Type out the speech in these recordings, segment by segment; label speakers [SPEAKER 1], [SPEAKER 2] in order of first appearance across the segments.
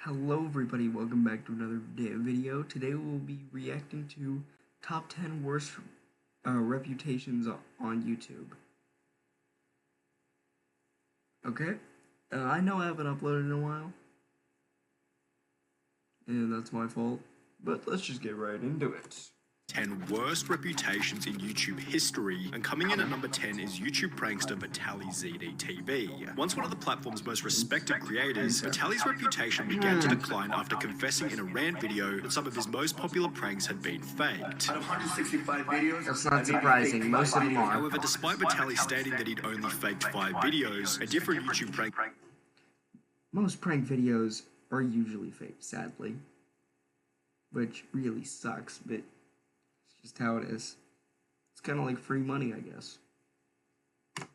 [SPEAKER 1] Hello everybody, welcome back to another video. Today we'll be reacting to top 10 worst reputations on YouTube. Okay, I know I haven't uploaded in a while, and that's my fault, but let's just get right into it.
[SPEAKER 2] 10 worst reputations in YouTube history, and coming in at number 10 is YouTube prankster Vitaly ZDTV. Once one of the platform's most respected creators, Vitaly's reputation began to decline after confessing in a rant video that some of his most popular pranks had been faked.
[SPEAKER 3] Out of 165 videos,
[SPEAKER 1] that's not surprising, most of them are.
[SPEAKER 2] However, despite Vitaly stating that he'd only faked 5 videos, a different YouTube prank...
[SPEAKER 1] Most prank videos are usually faked, sadly. Which really sucks, but just how it is. It's kind of like free money, I guess.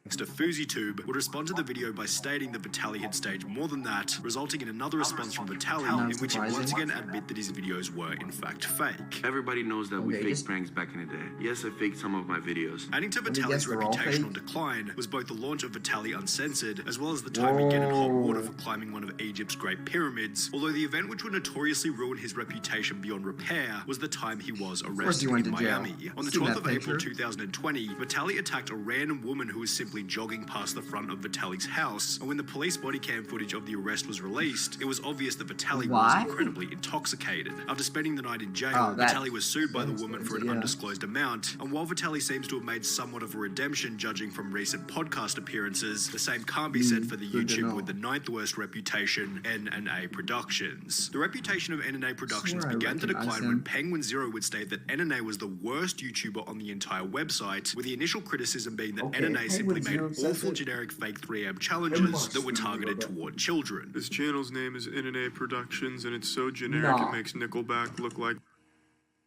[SPEAKER 2] Prankster FouseyTube would respond to the video by stating that Vitaly had staged more than that, resulting in another response from Vitaly in which he once again admitted that his videos were in fact fake.
[SPEAKER 3] Everybody knows that we faked pranks back in the day. Yes, I faked some of my videos.
[SPEAKER 2] Adding to Vitaly's reputational decline was both the launch of Vitaly Uncensored, as well as the time he get in hot water for climbing one of Egypt's Great Pyramids, although the event which would notoriously ruin his reputation beyond repair was the time he was arrested in Miami. On the 12th of April 2020, Vitaly attacked a random woman who was simply jogging past the front of Vitaly's house, and when the police body cam footage of the arrest was released, it was obvious that Vitaly was incredibly intoxicated. After spending the night in jail, Vitaly was sued by the woman for an undisclosed amount, and while Vitaly seems to have made somewhat of a redemption judging from recent podcast appearances, the same can't be said for the YouTuber with the 9th worst reputation, NNA Productions. The reputation of NNA Productions began to decline when Penguin Zero would state that NNA was the worst YouTuber on the entire website, with the initial criticism being that NNA simply made awful generic fake 3am challenges that were targeted toward children.
[SPEAKER 4] This channel's name is NNA Productions, and it's so generic it makes Nickelback look like...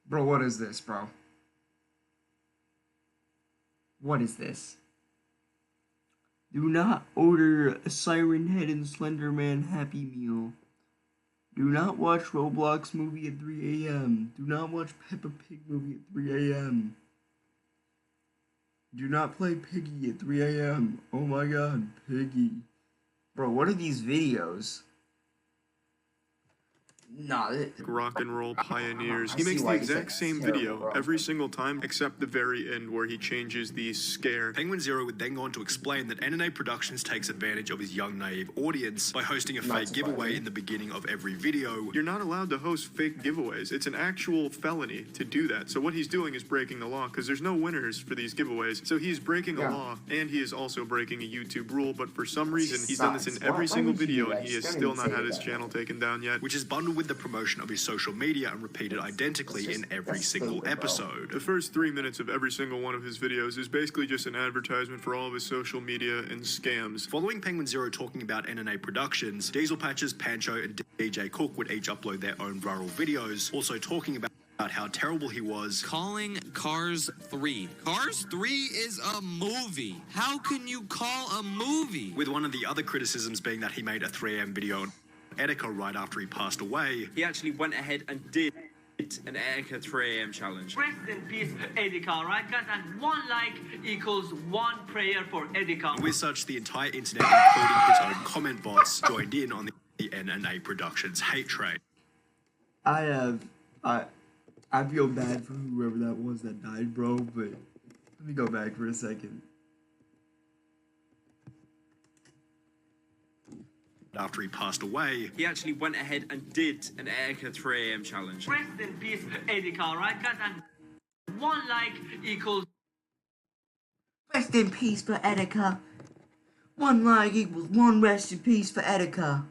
[SPEAKER 1] Bro, what is this, bro? What is this? Do not order a Siren Head and Slenderman Happy Meal. Do not watch Roblox movie at 3 a.m. Do not watch Peppa Pig movie at 3 a.m. Do not play Piggy at 3 a.m. Oh my god, Piggy. Bro, what are these videos? Nah,
[SPEAKER 4] rock and roll pioneers. He makes the exact same video every single time except the very end where he changes the scare.
[SPEAKER 2] Penguin Zero would then go on to explain that NNA Productions takes advantage of his young naive audience by hosting a fake giveaway in the beginning of every video.
[SPEAKER 4] You're not allowed to host fake giveaways. It's an actual felony to do that. So what he's doing is breaking the law because there's no winners for these giveaways. So he's breaking a law, and he is also breaking a YouTube rule, but for some reason he's done this in every single video and he has still not had his channel taken down yet.
[SPEAKER 2] Which is bundled with the promotion of his social media and repeated identically in every single episode.
[SPEAKER 4] The first 3 minutes of every single one of his videos is basically just an advertisement for all of his social media and scams.
[SPEAKER 2] Following Penguin Zero talking about NNA Productions, Diesel Patches, Pancho, and DJ Cook would each upload their own viral videos, also talking about how terrible he was.
[SPEAKER 5] Calling Cars 3. Cars 3 is a movie. How can you call a movie?
[SPEAKER 2] With one of the other criticisms being that he made a 3am video on Etika right after he passed away.
[SPEAKER 6] He actually went ahead and did an Etika 3am challenge.
[SPEAKER 7] Rest in peace, Etika, right guys? And 1 like equals 1 prayer for Etika.
[SPEAKER 2] With such, the entire internet, including his own comment bots, joined in on the NNA Productions hate train.
[SPEAKER 1] I feel bad for whoever that was that died, bro, but let me go back for a second.
[SPEAKER 2] After he passed away,
[SPEAKER 6] he actually went ahead and did an Etika 3am challenge.
[SPEAKER 7] Rest in peace, Etika, right guys? And 1 like equals... Rest in peace for Etika. 1 like equals 1 rest in peace for Etika.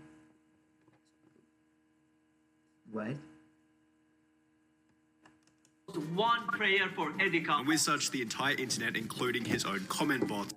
[SPEAKER 7] What? 1 prayer for Etika.
[SPEAKER 2] And with such, the entire internet, including his own comment bots,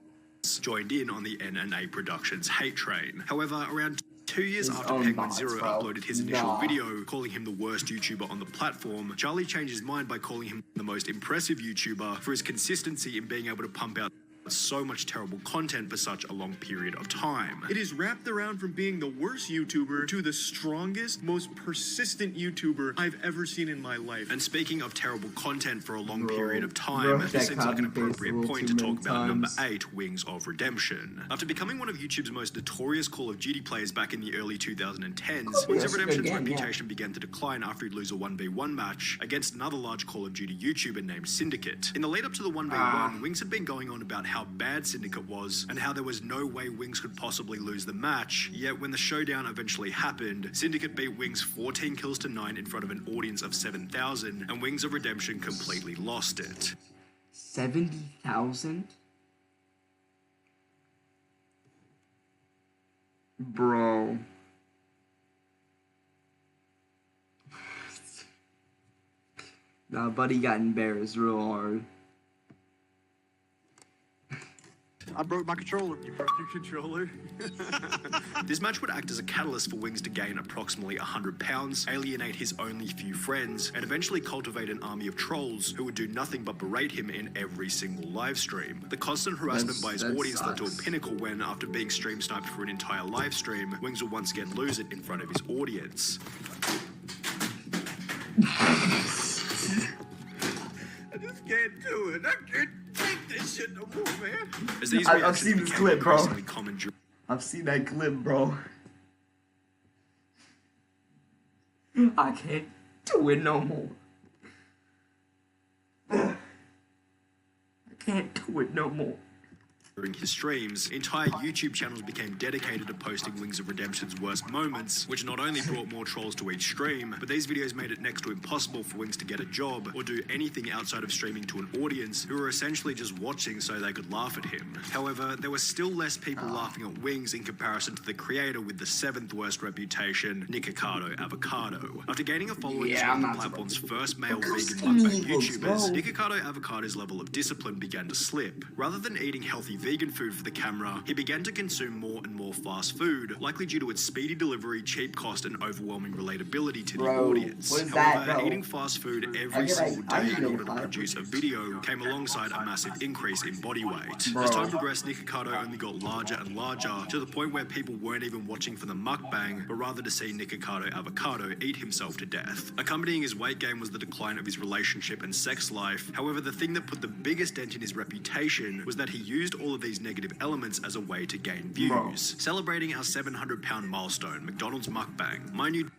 [SPEAKER 2] joined in on the NNA Productions hate train. However, around 2 years after Penguin Zero uploaded his initial video calling him the worst YouTuber on the platform, Charlie changed his mind by calling him the most impressive YouTuber for his consistency in being able to pump out so much terrible content for such a long period of time.
[SPEAKER 4] It is wrapped around from being the worst YouTuber to the strongest, most persistent YouTuber I've ever seen in my life.
[SPEAKER 2] And speaking of terrible content for a long
[SPEAKER 1] Bro,
[SPEAKER 2] period of time,
[SPEAKER 1] bro,
[SPEAKER 2] this
[SPEAKER 1] that
[SPEAKER 2] seems like an
[SPEAKER 1] copy-paste a
[SPEAKER 2] appropriate
[SPEAKER 1] little
[SPEAKER 2] point
[SPEAKER 1] too
[SPEAKER 2] to talk
[SPEAKER 1] many
[SPEAKER 2] about number
[SPEAKER 1] times.
[SPEAKER 2] 8, Wings of Redemption. After becoming one of YouTube's most notorious Call of Duty players back in the early 2010s, Wings of
[SPEAKER 1] that's a good
[SPEAKER 2] Redemption's
[SPEAKER 1] game, yeah.
[SPEAKER 2] reputation began to decline after he'd lose a 1v1 match against another large Call of Duty YouTuber named Syndicate. In the lead up to the 1v1, Wings had been going on about how bad Syndicate was and how there was no way Wings could possibly lose the match, yet when the showdown eventually happened, Syndicate beat Wings 14 kills to 9 in front of an audience of 7,000, and Wings of Redemption completely lost it.
[SPEAKER 1] 70,000? Bro. Nah, buddy got embarrassed real hard.
[SPEAKER 8] I broke my controller. You broke your controller?
[SPEAKER 2] This match would act as a catalyst for Wings to gain approximately 100 pounds, alienate his only few friends, and eventually cultivate an army of trolls who would do nothing but berate him in every single live stream. The constant harassment by his
[SPEAKER 1] That
[SPEAKER 2] audience led to a
[SPEAKER 1] sucks.
[SPEAKER 2] pinnacle when, after being stream sniped for an entire live stream, Wings would once again lose it in front of his audience.
[SPEAKER 8] I just can't do it. I can't take this shit no more, man.
[SPEAKER 2] As these
[SPEAKER 1] I've
[SPEAKER 2] reactions
[SPEAKER 1] seen this
[SPEAKER 2] became
[SPEAKER 1] clip, bro.
[SPEAKER 2] increasingly common during
[SPEAKER 1] I've seen that clip, bro. I can't do it no more. I can't do it no more.
[SPEAKER 2] During his streams, entire YouTube channels became dedicated to posting Wings of Redemption's worst moments, which not only brought more trolls to each stream, but these videos made it next to impossible for Wings to get a job or do anything outside of streaming to an audience who were essentially just watching so they could laugh at him. However, there were still less people laughing at Wings in comparison to the creator with the 7th worst reputation, Nikocado Avocado. After gaining a following as
[SPEAKER 1] Yeah,
[SPEAKER 2] one
[SPEAKER 1] I'm
[SPEAKER 2] of the
[SPEAKER 1] not
[SPEAKER 2] platform's first male
[SPEAKER 1] Because
[SPEAKER 2] vegan mukbang
[SPEAKER 1] evils,
[SPEAKER 2] YouTubers,
[SPEAKER 1] bro.
[SPEAKER 2] Nikocado Avocado's level of discipline began to slip. Rather than eating healthy vegan food for the camera, he began to consume more and more fast food, likely due to its speedy delivery, cheap cost, and overwhelming relatability to the
[SPEAKER 1] Bro,
[SPEAKER 2] audience.
[SPEAKER 1] what is that,
[SPEAKER 2] However,
[SPEAKER 1] bro?
[SPEAKER 2] eating fast food
[SPEAKER 1] I
[SPEAKER 2] every
[SPEAKER 1] get
[SPEAKER 2] single
[SPEAKER 1] I
[SPEAKER 2] day
[SPEAKER 1] eat
[SPEAKER 2] in
[SPEAKER 1] no
[SPEAKER 2] order to
[SPEAKER 1] fast
[SPEAKER 2] produce a
[SPEAKER 1] food.
[SPEAKER 2] video came alongside a massive increase in body weight.
[SPEAKER 1] Bro.
[SPEAKER 2] As time progressed, Nikocado only got larger and larger, to the point where people weren't even watching for the mukbang, but rather to see Nikocado Avocado eat himself to death. Accompanying his weight gain was the decline of his relationship and sex life. However, the thing that put the biggest dent in his reputation was that he used all of these negative elements as a way to gain views.
[SPEAKER 1] Bro.
[SPEAKER 2] Celebrating our 700-pound milestone, McDonald's mukbang. My new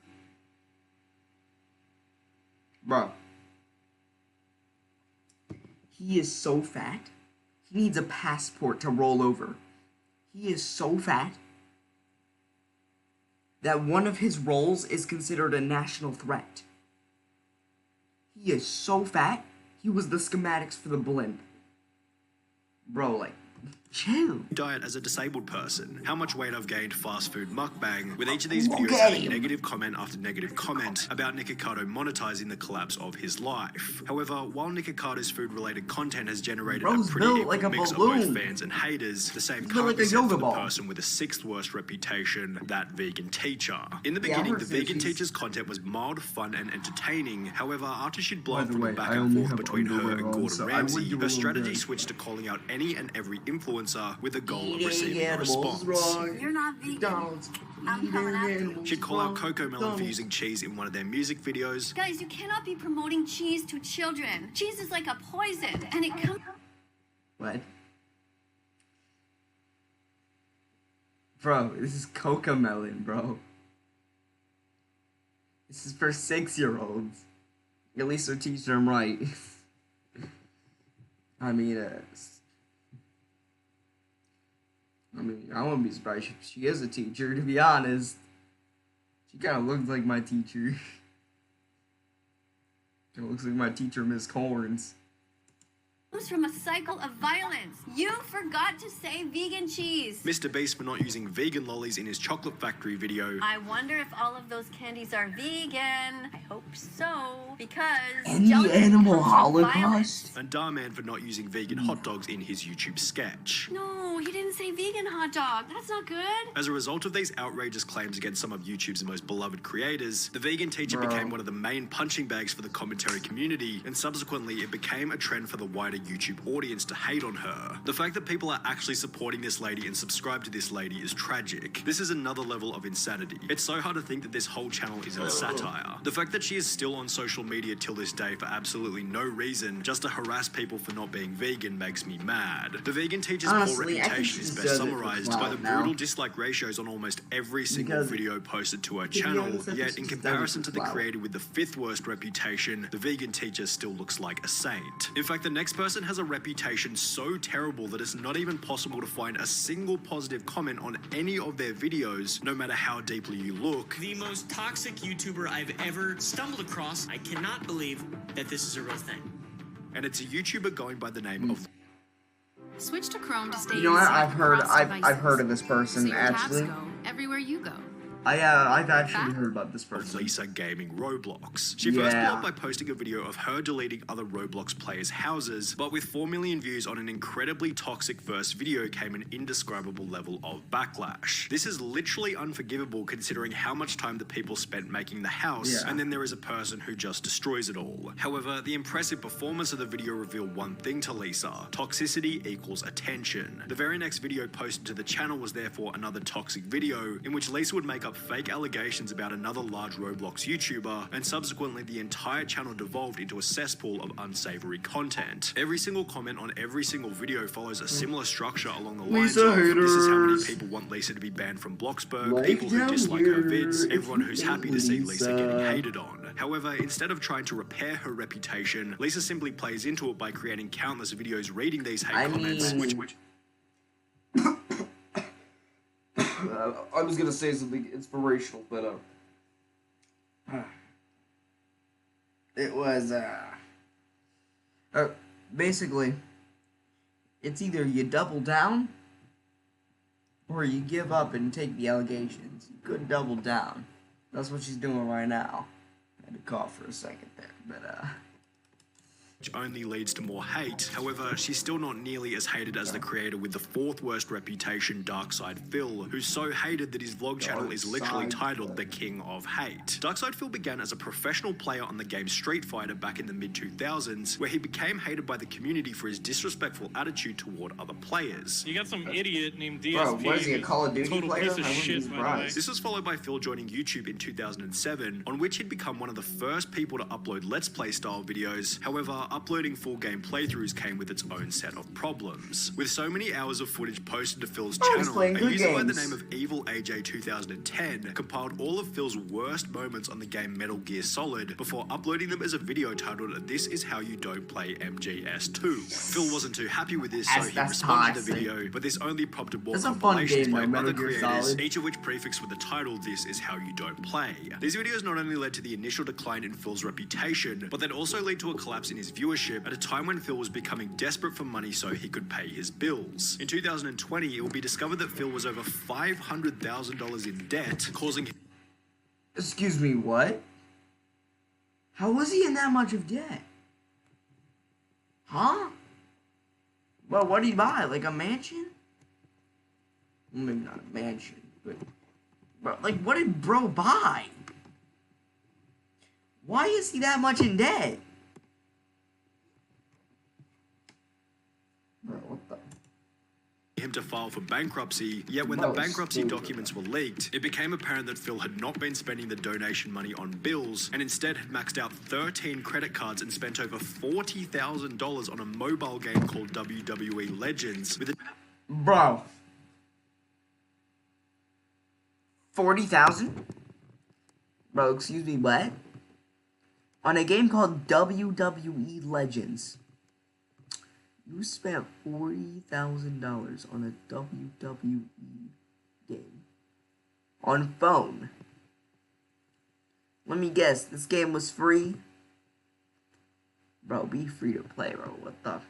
[SPEAKER 1] Bro. He is so fat. He needs a passport to roll over. He is so fat that one of his rolls is considered a national threat. He is so fat, he was the schematics for the blimp. Bro, like, chill.
[SPEAKER 2] diet as a disabled person. How much weight I've gained fast food mukbang, with each of these videos
[SPEAKER 1] Okay.
[SPEAKER 2] having negative comment after negative comment about Nikocado monetizing the collapse of his life. However, while Nikocado's food-related content has generated
[SPEAKER 1] Bro's
[SPEAKER 2] a pretty
[SPEAKER 1] built
[SPEAKER 2] equal
[SPEAKER 1] like a
[SPEAKER 2] mix
[SPEAKER 1] balloon.
[SPEAKER 2] of both fans and haters, the same
[SPEAKER 1] He's
[SPEAKER 2] can't
[SPEAKER 1] built
[SPEAKER 2] be
[SPEAKER 1] like a
[SPEAKER 2] said for
[SPEAKER 1] yoga
[SPEAKER 2] the
[SPEAKER 1] ball.
[SPEAKER 2] person with the 6th worst reputation, that vegan teacher. In the
[SPEAKER 1] Yeah, I
[SPEAKER 2] beginning,
[SPEAKER 1] heard
[SPEAKER 2] the
[SPEAKER 1] that
[SPEAKER 2] vegan
[SPEAKER 1] she's-
[SPEAKER 2] teacher's content was mild, fun, and entertaining. However, after she'd blown
[SPEAKER 1] By the
[SPEAKER 2] from
[SPEAKER 1] way,
[SPEAKER 2] the back
[SPEAKER 1] I
[SPEAKER 2] and
[SPEAKER 1] only
[SPEAKER 2] forth
[SPEAKER 1] have
[SPEAKER 2] between her
[SPEAKER 1] underwear
[SPEAKER 2] and
[SPEAKER 1] on,
[SPEAKER 2] Gordon
[SPEAKER 1] so I would
[SPEAKER 2] Ramsay,
[SPEAKER 1] do a
[SPEAKER 2] her
[SPEAKER 1] little
[SPEAKER 2] strategy
[SPEAKER 1] bit.
[SPEAKER 2] switched to calling out any and every influencer with the goal of
[SPEAKER 1] Eating
[SPEAKER 2] receiving a
[SPEAKER 1] animals
[SPEAKER 2] response.
[SPEAKER 1] wrong.
[SPEAKER 9] You're not vegan.
[SPEAKER 1] McDonald's.
[SPEAKER 9] I'm
[SPEAKER 1] Eating
[SPEAKER 9] coming after you.
[SPEAKER 1] animals
[SPEAKER 2] She'd call out
[SPEAKER 1] wrong.
[SPEAKER 2] Coco Melon for
[SPEAKER 1] McDonald's.
[SPEAKER 2] using cheese in one of their music videos.
[SPEAKER 9] Guys, you cannot be promoting cheese to children. Cheese is like a poison, and it comes.
[SPEAKER 1] What? Bro, this is Coca Melon, bro. This is for 6-year-olds. At least they're teaching them right. I mean, I wouldn't be surprised if she is a teacher, to be honest. She kind of looks like my teacher. It looks like my teacher, Miss Corns.
[SPEAKER 9] From a cycle of violence. You forgot to say vegan cheese.
[SPEAKER 2] Mr. Beast for not using vegan lollies in his chocolate factory video.
[SPEAKER 9] I wonder if all of those candies are vegan. I hope so, because
[SPEAKER 1] Any
[SPEAKER 9] gelatin
[SPEAKER 1] animal
[SPEAKER 9] comes from
[SPEAKER 1] holocaust?
[SPEAKER 9] violence.
[SPEAKER 2] And Darman for not using vegan hot dogs in his YouTube sketch.
[SPEAKER 9] No, he didn't say vegan hot dog. That's not good.
[SPEAKER 2] As a result of these outrageous claims against some of YouTube's most beloved creators, the vegan teacher
[SPEAKER 1] Bro.
[SPEAKER 2] became one of the main punching bags for the commentary community, and subsequently it became a trend for the wider wider YouTube audience to hate on her. The fact that people are actually supporting this lady and subscribe to this lady is tragic. This is another level of insanity. It's so hard to think that this whole channel is a satire. The fact that she is still on social media till this day for absolutely no reason, just to harass people for not being vegan, makes me mad. The vegan teacher's poor reputation is best summarized by the brutal dislike ratios on almost every single video posted to her channel, yet in comparison to the creator with the 5th worst reputation, the vegan teacher still looks like a saint. In fact, the next person has a reputation so terrible that it's not even possible to find a single positive comment on any of their videos, no matter how deeply you look.
[SPEAKER 10] The most toxic YouTuber I've ever stumbled across. I cannot believe that this is a real thing.
[SPEAKER 2] And it's a YouTuber going by the name of...
[SPEAKER 11] Switch to Chrome to stay.
[SPEAKER 1] You know what? I've heard of this person actually.
[SPEAKER 11] Everywhere you go.
[SPEAKER 1] I've actually heard about this person.
[SPEAKER 2] Lisa Gaming Roblox. She first blew up by posting a video of her deleting other Roblox players' houses, but with 4 million views on an incredibly toxic first video came an indescribable level of backlash. This is literally unforgivable considering how much time the people spent making the house, and then there is a person who just destroys it all. However, the impressive performance of the video revealed one thing to Lisa: toxicity equals attention. The very next video posted to the channel was therefore another toxic video in which Lisa would make up fake allegations about another large Roblox YouTuber, and subsequently the entire channel devolved into a cesspool of unsavory content. Every single comment on every single video follows a similar structure along the lines of, this is how many people want Lisa to be banned from Bloxburg, people who dislike her vids, everyone who's happy to see Lisa getting hated on. However, instead of trying to repair her reputation, Lisa simply plays into it by creating countless videos reading these hate comments, which
[SPEAKER 1] I was gonna say something inspirational, but it was basically, it's either you double down or you give up and take the allegations. You couldn't double down. That's what she's doing right now. I had to cough for a second there, but
[SPEAKER 2] which only leads to more hate. However, she's still not nearly as hated as the creator with the 4th worst reputation, Darkside Phil, who's so hated that his vlog channel is literally titled The King of Hate. Darkside Phil began as a professional player on the game Street Fighter back in the mid-2000s, where he became hated by the community for his disrespectful attitude toward other players.
[SPEAKER 12] You got some idiot named DSP.
[SPEAKER 1] bro, was he a Call of Duty
[SPEAKER 12] total
[SPEAKER 1] player?
[SPEAKER 12] piece of shit, by the way.
[SPEAKER 2] This was followed by Phil joining YouTube in 2007, on which he'd become one of the first people to upload Let's Play style videos. However, uploading full game playthroughs came with its own set of problems. With so many hours of footage posted to Phil's channel, a user by the name of Evil AJ 2010 compiled all of Phil's worst moments on the game Metal Gear Solid before uploading them as a video titled "This is how you don't play MGS2." Phil wasn't too happy with this, so he responded to the video, but this only prompted more compilations by other creators, each of which prefixed with the title "This is how you don't play." These videos not only led to the initial decline in Phil's reputation, but they'd also lead to a collapse in his viewership at a time when Phil was becoming desperate for money so he could pay his bills. In 2020, it will be discovered that Phil was over $500,000 in debt, causing...
[SPEAKER 1] Excuse me, what? How was he in that much of debt? Huh? Well, what did he buy? Like a mansion? Well, maybe not a mansion, but like, what did bro buy? Why is he that much in debt? Bro, what the?
[SPEAKER 2] Him to file for bankruptcy, yet when the bankruptcy documents were leaked, it became apparent that Phil had not been spending the donation money on bills and instead had maxed out 13 credit cards and spent over $40,000 on a mobile game called WWE Legends with a...
[SPEAKER 1] Bro. 40,000? Bro, excuse me, what? On a game called WWE Legends. You spent $40,000 on a WWE game. On phone. Let me guess, this game was free? Bro, be free to play, bro. What the?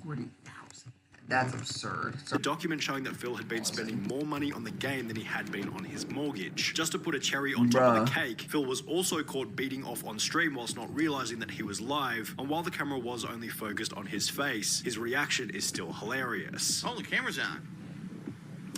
[SPEAKER 1] 40,000. That's absurd.
[SPEAKER 2] A document showing that Phil had been spending more money on the game than he had been on his mortgage. Just to put a cherry on top of the cake, Phil was also caught beating off on stream whilst not realizing that he was live, and while the camera was only focused on his face, his reaction is still hilarious.
[SPEAKER 13] Oh, the camera's on.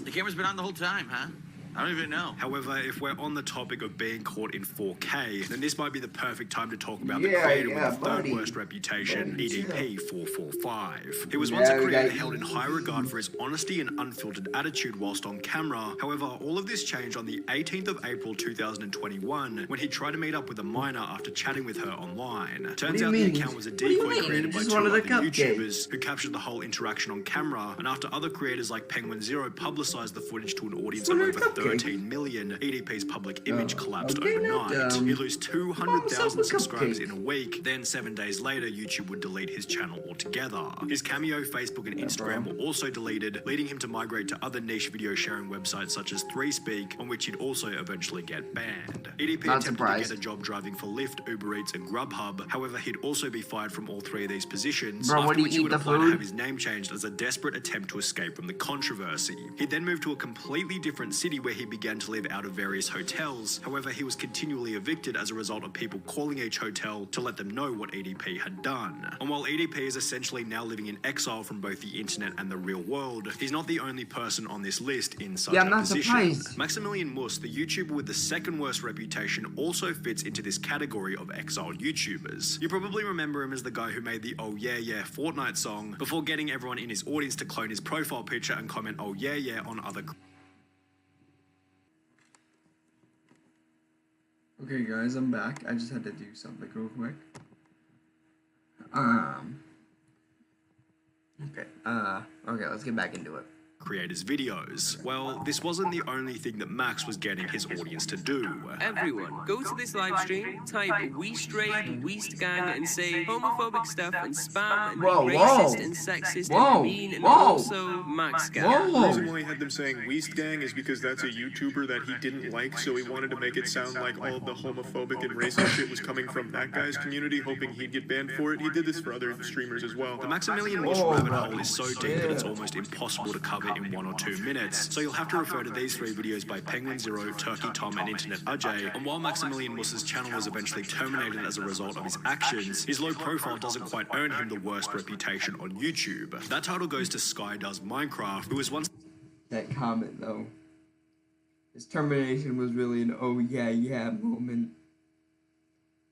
[SPEAKER 13] The camera's been on the whole time, huh?
[SPEAKER 3] I don't even know.
[SPEAKER 2] However, if we're on the topic of being caught in 4K, then this might be the perfect time to talk about the
[SPEAKER 1] Yeah,
[SPEAKER 2] creator
[SPEAKER 1] yeah,
[SPEAKER 2] with the third
[SPEAKER 1] buddy.
[SPEAKER 2] worst reputation,
[SPEAKER 1] Buddy,
[SPEAKER 2] EDP445. He was once a
[SPEAKER 1] Yeah, we
[SPEAKER 2] creator
[SPEAKER 1] got
[SPEAKER 2] held in high regard for his honesty and unfiltered attitude whilst on camera. However, all of this changed on the 18th of April 2021 when he tried to meet up with a minor after chatting with her online. Turns out the account was a decoy created by two other YouTubers who captured the whole interaction on camera, and after other creators like Penguin Zero publicized the footage to an audience of over 13 million, EDP's public image collapsed overnight. He'd lose 200,000 subscribers in a week, then 7 days later YouTube would delete his channel altogether. His Cameo, Facebook and Instagram were also deleted, leading him to migrate to other niche video sharing websites such as 3Speak, on which he'd also eventually get banned. EDP attempted to get a job driving for Lyft, Uber Eats and Grubhub, however he'd also be fired from all three of these positions, after which he would apply to have his name changed as a desperate attempt to escape from the controversy. He'd then moved to a completely different city where he began to live out of various hotels. However, he was continually evicted as a result of people calling each hotel to let them know what EDP had done. And while EDP is essentially now living in exile from both the internet and the real world, he's not the only person on this list in such a position.
[SPEAKER 1] Surprised.
[SPEAKER 2] Maximilian Mus, the YouTuber with the second worst reputation, also fits into this category of exiled YouTubers. You probably remember him as the guy who made the "Oh Yeah Yeah" Fortnite song before getting everyone in his audience to clone his profile picture and comment "Oh Yeah Yeah" on other.
[SPEAKER 1] Okay guys, I'm back. I just had to do something real quick. Okay, let's get back into it.
[SPEAKER 2] Creators' videos. Well, this wasn't the only thing that Max was getting his audience to do.
[SPEAKER 13] Everyone, go to this live stream, type "Weestrade, Weestgang" and say homophobic stuff and spam and be racist and sexist and mean and also Max Gang.
[SPEAKER 4] The reason why he had them saying Weestgang is because that's a YouTuber that he didn't like, so he wanted to make it sound like all of the homophobic and racist shit was coming from that guy's community, hoping he'd get banned for it. He did this for other streamers as well.
[SPEAKER 2] The Maximilian Mus rabbit hole is so deep that it's almost impossible to cover in 1 or 2 minutes, so you'll have to refer to these 3 videos by Penguin Zero, Turkey Tom and Internet Ajay. And while Maximilian Mus's channel was eventually terminated as a result of his actions, his low profile doesn't quite earn him the worst reputation on YouTube. That title goes to Sky Does Minecraft, who was once...
[SPEAKER 1] That comment though. His termination was really an "oh yeah yeah" moment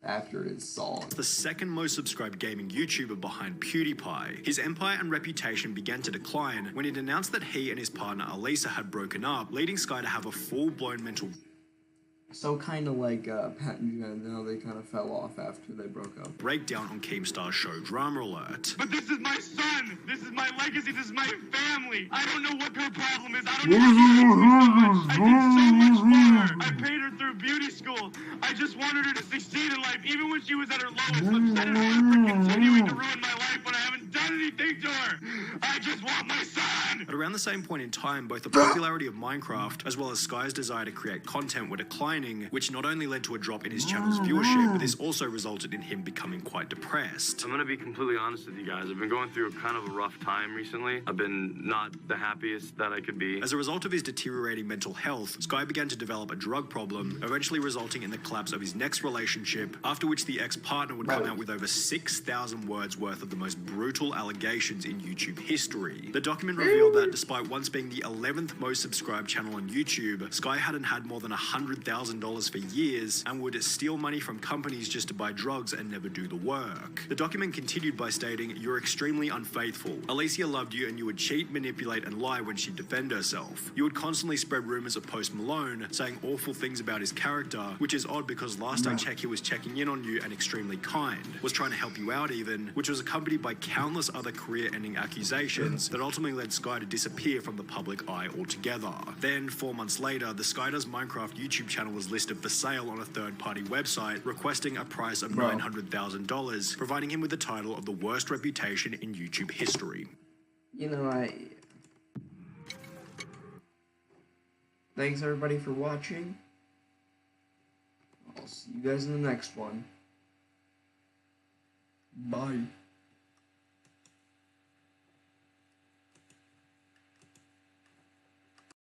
[SPEAKER 1] after his song.
[SPEAKER 2] The second most subscribed gaming YouTuber behind PewDiePie. His empire and reputation began to decline when it announced that he and his partner Elisa had broken up, leading Sky to have a full-blown mental...
[SPEAKER 1] So kind of like Pat and Jen, how they kind of fell off after they broke up.
[SPEAKER 2] breakdown on Keemstar's show Drama Alert.
[SPEAKER 14] But this is my son! This is my legacy! This is my family! I don't know what her problem is! I don't know so much! I did so much for her! I paid her through beauty school! I just wanted her to succeed in life, even when she was at her lowest. I'm upset at her for continuing to ruin my life when I haven't done anything to her! I just want my son!
[SPEAKER 2] At around the same point in time, both the popularity of Minecraft as well as Sky's desire to create content were declining, which not only led to a drop in his channel's viewership, but this also resulted in him becoming quite depressed.
[SPEAKER 3] I'm gonna be completely honest with you guys. I've been going through kind of a rough time recently. I've been not the happiest that I could be.
[SPEAKER 2] As a result of his deteriorating mental health, Sky began to develop a drug problem, eventually resulting in the collapse of his next relationship, after which the ex-partner would come out with over 6,000 words worth of the most brutal allegations in YouTube history. The document revealed that despite once being the 11th most subscribed channel on YouTube, Sky hadn't had more than $100,000 for years and would steal money from companies just to buy drugs and never do the work. The document continued by stating, "You're extremely unfaithful. Alicia loved you and you would cheat, manipulate and lie when she'd defend herself. You would constantly spread rumors of Post Malone, saying awful things about his character, which is odd because last I checked he was checking in on you and extremely kind, was trying to help you out even, which was accompanied by countless other career-ending accusations that ultimately led Sky to disappear from the public eye altogether." Then, 4 months later, the Sky Does Minecraft YouTube channel was listed for sale on a third-party website, requesting a price of $900,000, providing him with the title of the worst reputation in YouTube history.
[SPEAKER 1] You know, thanks everybody for watching. I'll see you guys in the next one. Bye.